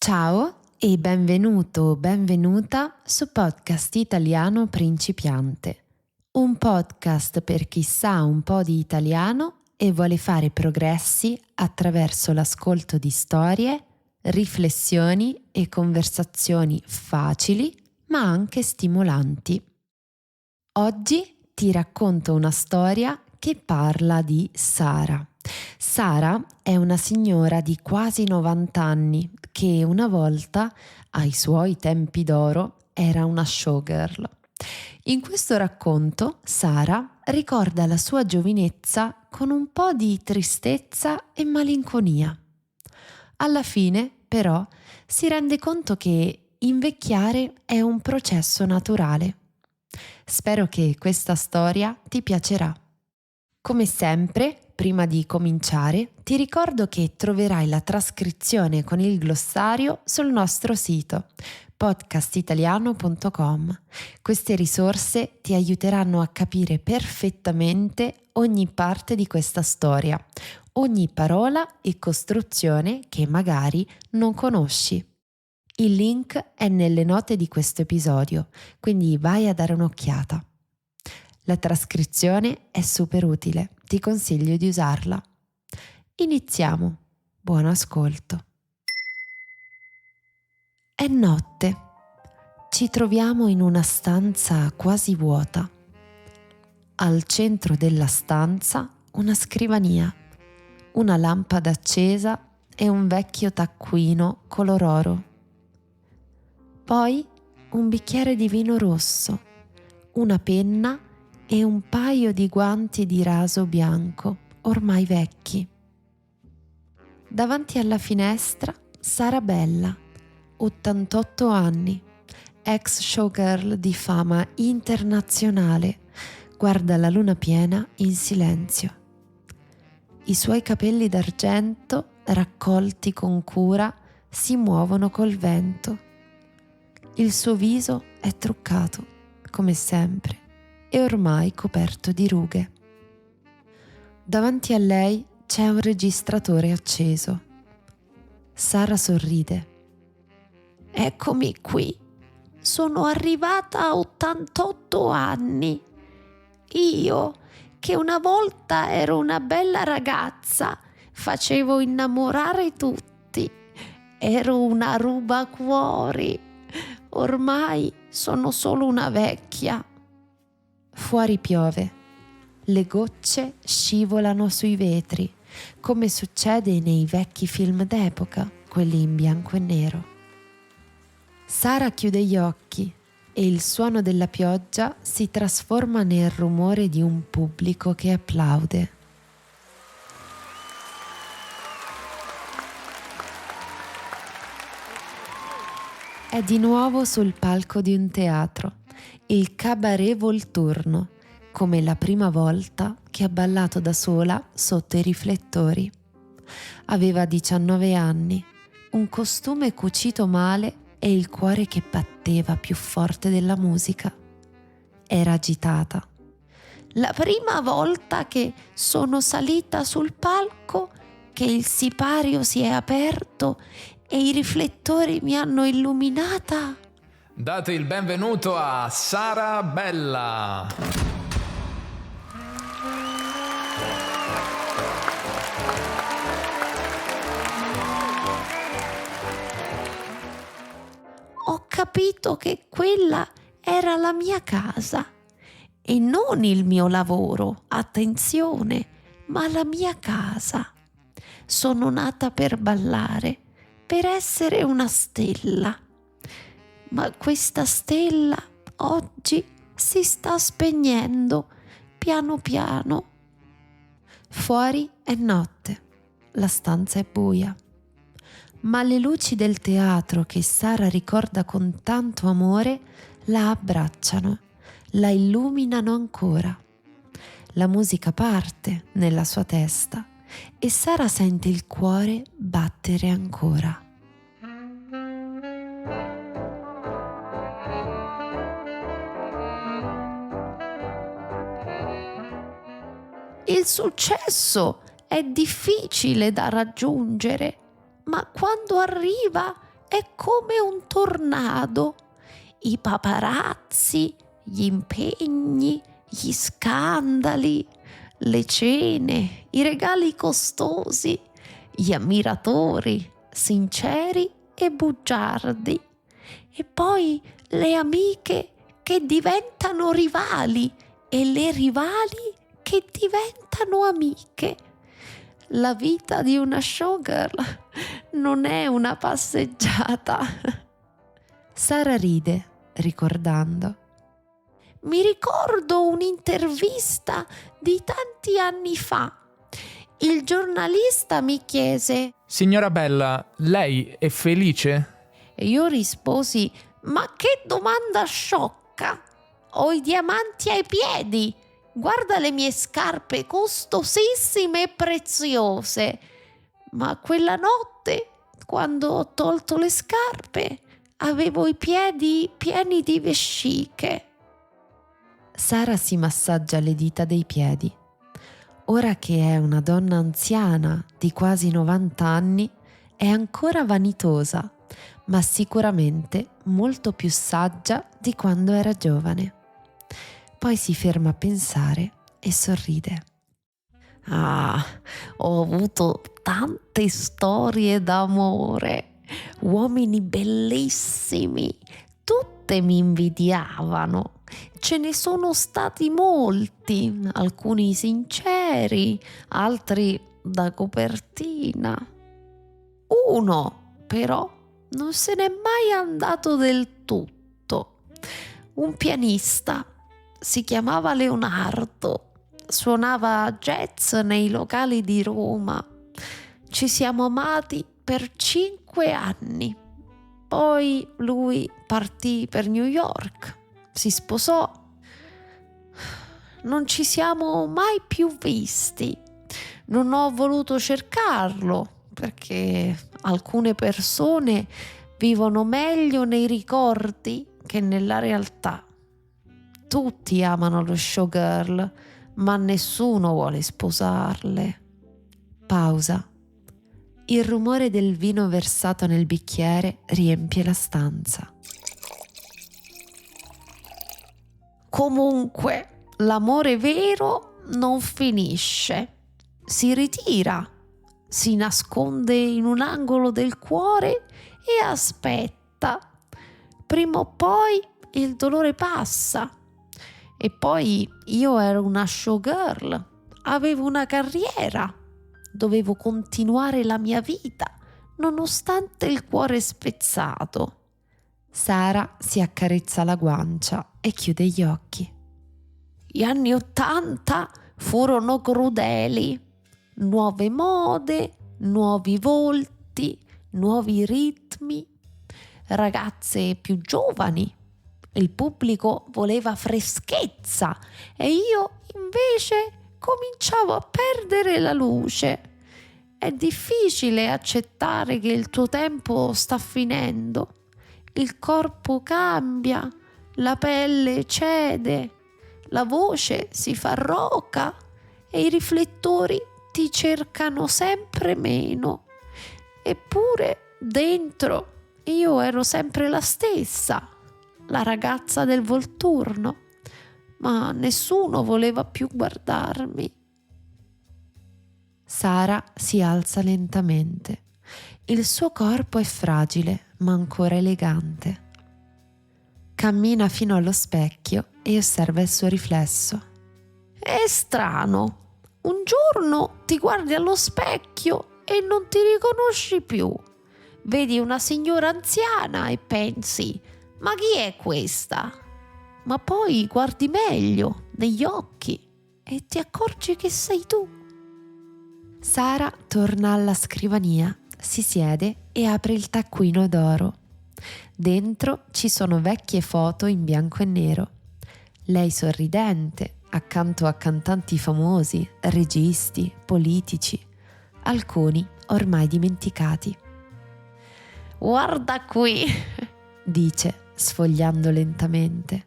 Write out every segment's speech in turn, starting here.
Ciao e benvenuto o benvenuta su Podcast Italiano Principiante, un podcast per chi sa un po' di italiano e vuole fare progressi attraverso l'ascolto di storie, riflessioni e conversazioni facili ma anche stimolanti. Oggi ti racconto una storia che parla di Sara. Sara è una signora di quasi 90 anni che una volta, ai suoi tempi d'oro, era una showgirl. In questo racconto Sara ricorda la sua giovinezza con un po' di tristezza e malinconia. Alla fine, però, si rende conto che invecchiare è un processo naturale. Spero che questa storia ti piacerà. Come sempre, prima di cominciare, ti ricordo che troverai la trascrizione con il glossario sul nostro sito podcastitaliano.com. Queste risorse ti aiuteranno a capire perfettamente ogni parte di questa storia, ogni parola e costruzione che magari non conosci. Il link è nelle note di questo episodio, quindi vai a dare un'occhiata. La trascrizione è super utile, ti consiglio di usarla. Iniziamo. Buon ascolto. È notte. Ci troviamo in una stanza quasi vuota. Al centro della stanza una scrivania, una lampada accesa e un vecchio taccuino color oro. Poi un bicchiere di vino rosso, una penna e un paio di guanti di raso bianco, ormai vecchi. Davanti alla finestra Sara Bella, 88 anni, ex showgirl di fama internazionale, guarda la luna piena in silenzio. I suoi capelli d'argento, raccolti con cura, si muovono col vento. Il suo viso è truccato, come sempre, e ormai coperto di rughe. Davanti a lei c'è un registratore acceso. Sara sorride. Eccomi qui. Sono arrivata a 88 anni. Io, che una volta ero una bella ragazza, facevo innamorare tutti. Ero una rubacuori. Ormai sono solo una vecchia. Fuori piove. Le gocce scivolano sui vetri, come succede nei vecchi film d'epoca, quelli in bianco e nero. Sara chiude gli occhi e il suono della pioggia si trasforma nel rumore di un pubblico che applaude. È di nuovo sul palco di un teatro, il Cabaret Volturno, come la prima volta che ha ballato da sola sotto i riflettori. Aveva 19 anni, un costume cucito male e il cuore che batteva più forte della musica. Era agitata. La prima volta che sono salita sul palco, che il sipario si è aperto e i riflettori mi hanno illuminata. Date il benvenuto a Sara Bella. Ho capito che quella era la mia casa e non il mio lavoro, attenzione, ma la mia casa. Sono nata per ballare, per essere una stella. Ma questa stella oggi si sta spegnendo piano piano. Fuori è notte, la stanza è buia, ma le luci del teatro che Sara ricorda con tanto amore la abbracciano, la illuminano ancora. La musica parte nella sua testa e Sara sente il cuore battere ancora. Il successo è difficile da raggiungere, ma quando arriva è come un tornado. I paparazzi, gli impegni, gli scandali, le cene, i regali costosi, gli ammiratori sinceri e bugiardi, e poi le amiche che diventano rivali e le rivali che diventano amiche. La vita di una showgirl non è una passeggiata. Sara ride, ricordando. Mi ricordo un'intervista di tanti anni fa. Il giornalista mi chiese: Signora Bella, lei è felice? e io risposi: ma che domanda sciocca! Ho i diamanti ai piedi. Guarda le mie scarpe costosissime e preziose. Ma quella notte, quando ho tolto le scarpe, avevo i piedi pieni di vesciche. Sara si massaggia le dita dei piedi. Ora che è una donna anziana di quasi 90 anni, è ancora vanitosa, ma sicuramente molto più saggia di quando era giovane. Poi si ferma a pensare e sorride. Ho avuto tante storie d'amore, uomini bellissimi, tutte mi invidiavano. Ce ne sono stati molti, alcuni sinceri, altri da copertina. Uno, però, non se n'è mai andato del tutto. Un pianista, si chiamava Leonardo, suonava jazz nei locali di Roma. Ci siamo amati per 5 anni. Poi lui partì per New York, si sposò. Non ci siamo mai più visti. Non ho voluto cercarlo perché alcune persone vivono meglio nei ricordi che nella realtà. Tutti amano lo showgirl, ma nessuno vuole sposarle. Pausa. Il rumore del vino versato nel bicchiere riempie la stanza. Comunque, l'amore vero non finisce. Si ritira, si nasconde in un angolo del cuore e aspetta. Prima o poi il dolore passa. E poi io ero una showgirl, avevo una carriera, dovevo continuare la mia vita, nonostante il cuore spezzato. Sara si accarezza la guancia e chiude gli occhi. Gli anni '80 furono crudeli. Nuove mode, nuovi volti, nuovi ritmi, ragazze più giovani. Il pubblico voleva freschezza e io invece cominciavo a perdere la luce. È difficile accettare che il tuo tempo sta finendo. Il corpo cambia, la pelle cede, la voce si fa roca e i riflettori ti cercano sempre meno. Eppure dentro io ero sempre la stessa, la ragazza del Volturno, ma nessuno voleva più guardarmi. Sara si alza lentamente. Il suo corpo è fragile, ma ancora elegante. Cammina fino allo specchio e osserva il suo riflesso. È strano. Un giorno ti guardi allo specchio e non ti riconosci più. Vedi una signora anziana e pensi: ma chi è questa? Ma poi guardi meglio negli occhi e ti accorgi che sei tu. Sara torna alla scrivania, si siede e apre il taccuino d'oro. Dentro ci sono vecchie foto in bianco e nero. Lei sorridente, accanto a cantanti famosi, registi, politici, alcuni ormai dimenticati. Guarda qui, dice, sfogliando lentamente.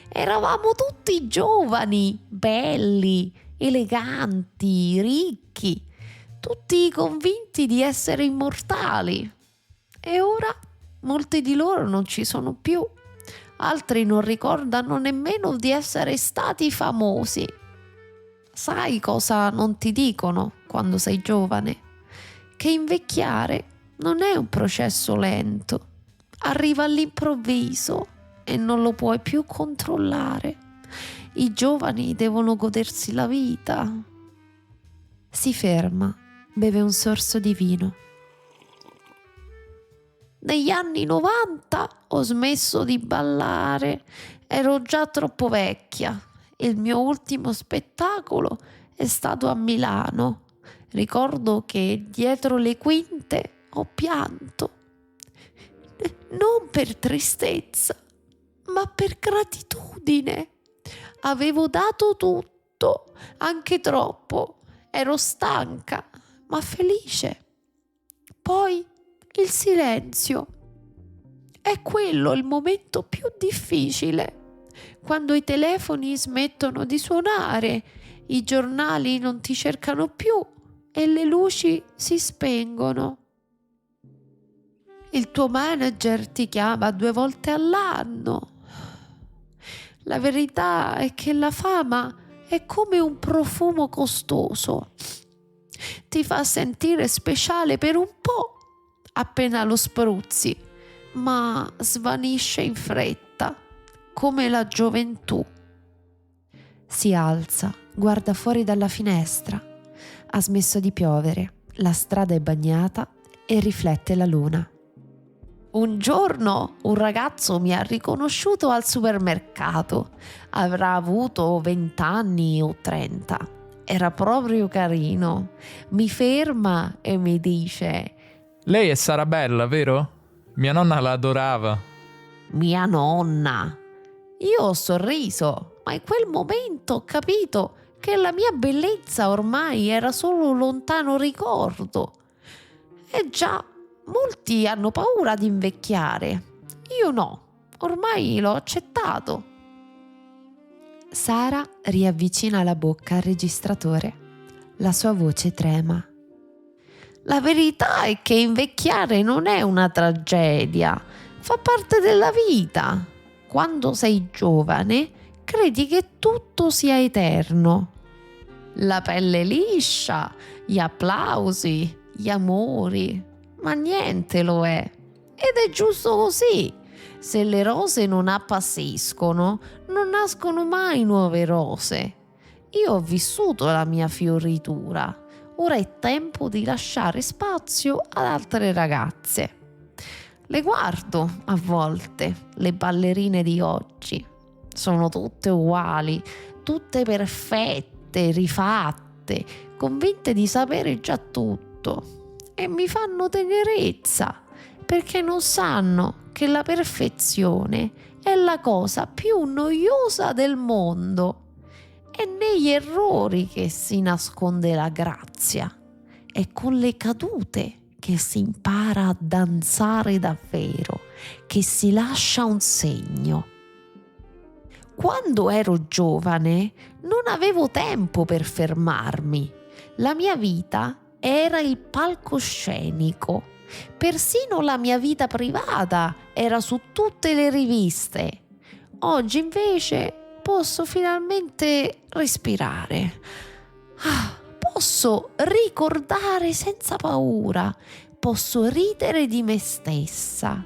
Eravamo tutti giovani, belli, eleganti, ricchi, tutti convinti di essere immortali. E ora Molti di loro non ci sono più. Altri non ricordano nemmeno di essere stati famosi. Sai cosa non ti dicono quando sei giovane? Che invecchiare non è un processo lento. Arriva all'improvviso e non lo puoi più controllare. I giovani devono godersi la vita. Si ferma, beve un sorso di vino. Negli anni 90 ho smesso di ballare, ero già troppo vecchia. Il mio ultimo spettacolo è stato a Milano. Ricordo che dietro le quinte ho pianto. Non per tristezza, ma per gratitudine. Avevo dato tutto, anche troppo. Ero stanca, ma felice. Poi il silenzio. È quello il momento più difficile. Quando i telefoni smettono di suonare, i giornali non ti cercano più e le luci si spengono. Il tuo manager ti chiama 2 volte all'anno. La verità è che la fama è come un profumo costoso. Ti fa sentire speciale per un po', appena lo spruzzi, ma svanisce in fretta, come la gioventù. Si alza, guarda fuori dalla finestra. Ha smesso di piovere, la strada è bagnata e riflette la luna. Un giorno un ragazzo mi ha riconosciuto al supermercato. Avrà avuto 20 anni o 30. Era proprio carino. Mi ferma e mi dice: Lei è Sarabella, vero? Mia nonna la adorava. mia nonna. Io ho sorriso, ma in quel momento ho capito che la mia bellezza ormai era solo un lontano ricordo. E già, molti hanno paura di invecchiare. Io no, ormai l'ho accettato. Sara riavvicina la bocca al registratore. La sua voce trema. La verità è che invecchiare non è una tragedia, fa parte della vita. Quando sei giovane, credi che tutto sia eterno. La pelle liscia, gli applausi, gli amori, ma niente lo è. Ed è giusto così. Se le rose non appassiscono, non nascono mai nuove rose. Io ho vissuto la mia fioritura. Ora è tempo di lasciare spazio ad altre ragazze. Le guardo a volte, le ballerine di oggi. Sono tutte uguali, tutte perfette, rifatte, convinte di sapere già tutto. E mi fanno tenerezza, perché non sanno che la perfezione è la cosa più noiosa del mondo. È negli errori che si nasconde la grazia. È con le cadute che si impara a danzare davvero, che si lascia un segno. Quando ero giovane non avevo tempo per fermarmi. La mia vita era il palcoscenico. Persino la mia vita privata era su tutte le riviste. Oggi invece posso finalmente respirare. Posso ricordare senza paura. Posso ridere di me stessa.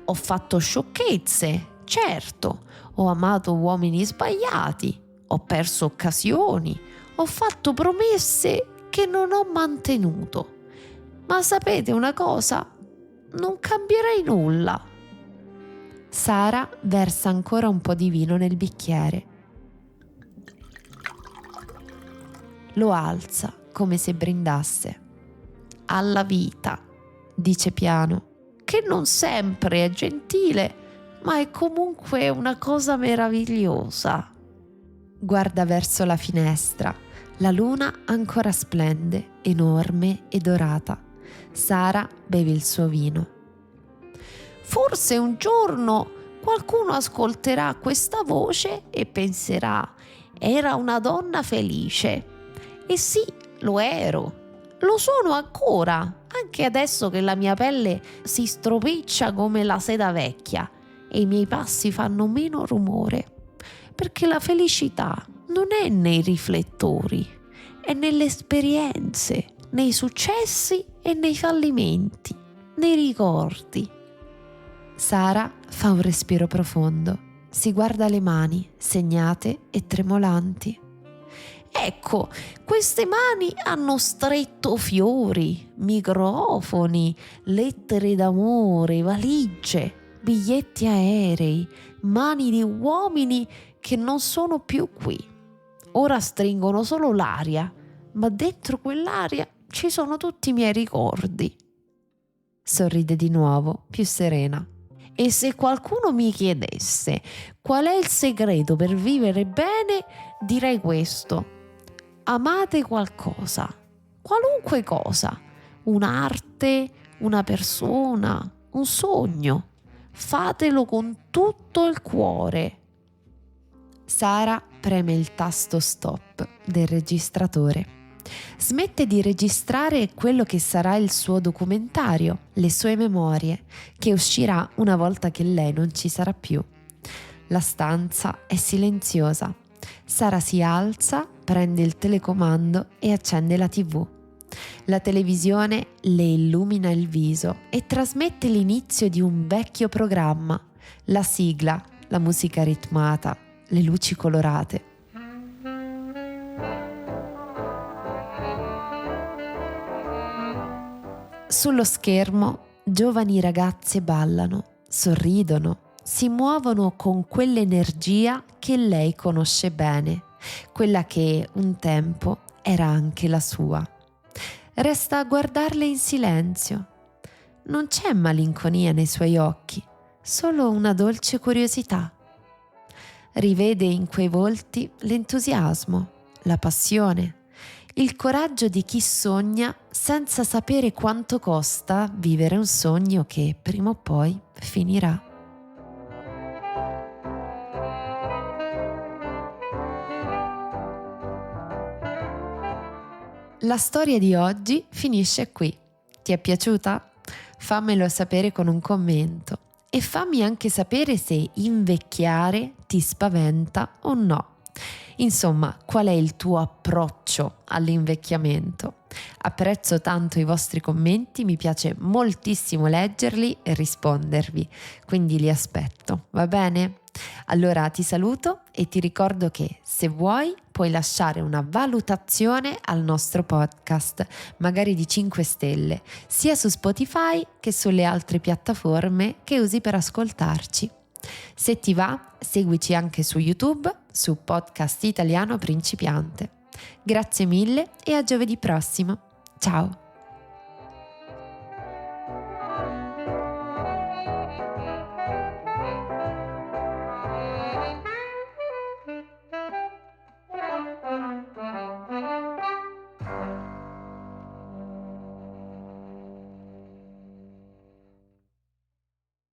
Ho fatto sciocchezze, certo. Ho amato uomini sbagliati. Ho perso occasioni. Ho fatto promesse che non ho mantenuto. Ma sapete una cosa? Non cambierei nulla. Sara versa ancora un po' di vino nel bicchiere. Lo alza come se brindasse. Alla vita, Dice piano. che non sempre è gentile, ma è comunque una cosa meravigliosa. Guarda verso la finestra. La luna ancora splende, enorme e dorata. Sara beve il suo vino. Forse un giorno qualcuno ascolterà questa voce e penserà: era una donna felice. E sì, lo ero. Lo sono ancora, anche adesso che la mia pelle si stropiccia come la seta vecchia e i miei passi fanno meno rumore, perché la felicità non è nei riflettori, è nelle esperienze, nei successi e nei fallimenti, nei ricordi. Sara fa un respiro profondo, si guarda le mani segnate e tremolanti. Ecco, queste mani hanno stretto fiori, microfoni, lettere d'amore, valigie, biglietti aerei, mani di uomini che non sono più qui. Ora stringono solo l'aria, ma dentro quell'aria ci sono tutti i miei ricordi. Sorride di nuovo, più serena. E se qualcuno mi chiedesse qual è il segreto per vivere bene, direi questo: amate qualcosa, qualunque cosa, un'arte, una persona, un sogno. Fatelo con tutto il cuore. Sara preme il tasto stop del registratore. Smette di registrare quello che sarà il suo documentario, le sue memorie, che uscirà una volta che lei non ci sarà più. La stanza è silenziosa. Sara si alza, prende il telecomando e accende la TV. La televisione le illumina il viso e trasmette l'inizio di un vecchio programma, la sigla, la musica ritmata, le luci colorate. Sullo schermo giovani ragazze ballano, sorridono, si muovono con quell'energia che lei conosce bene, quella che un tempo era anche la sua. Resta a guardarle in silenzio. Non c'è malinconia nei suoi occhi, solo una dolce curiosità. Rivede in quei volti l'entusiasmo, la passione, il coraggio di chi sogna senza sapere quanto costa vivere un sogno che prima o poi finirà. La storia di oggi finisce qui. Ti è piaciuta? Fammelo sapere con un commento e fammi anche sapere se invecchiare ti spaventa o no. Insomma, qual è il tuo approccio all'invecchiamento? Apprezzo tanto i vostri commenti, mi piace moltissimo leggerli e rispondervi, quindi li aspetto, va bene? Allora ti saluto e ti ricordo che se vuoi puoi lasciare una valutazione al nostro podcast, magari di 5 stelle, sia su Spotify che sulle altre piattaforme che usi per ascoltarci. Se ti va, seguici anche su YouTube, su Podcast Italiano Principiante. Grazie mille e a giovedì prossimo. Ciao!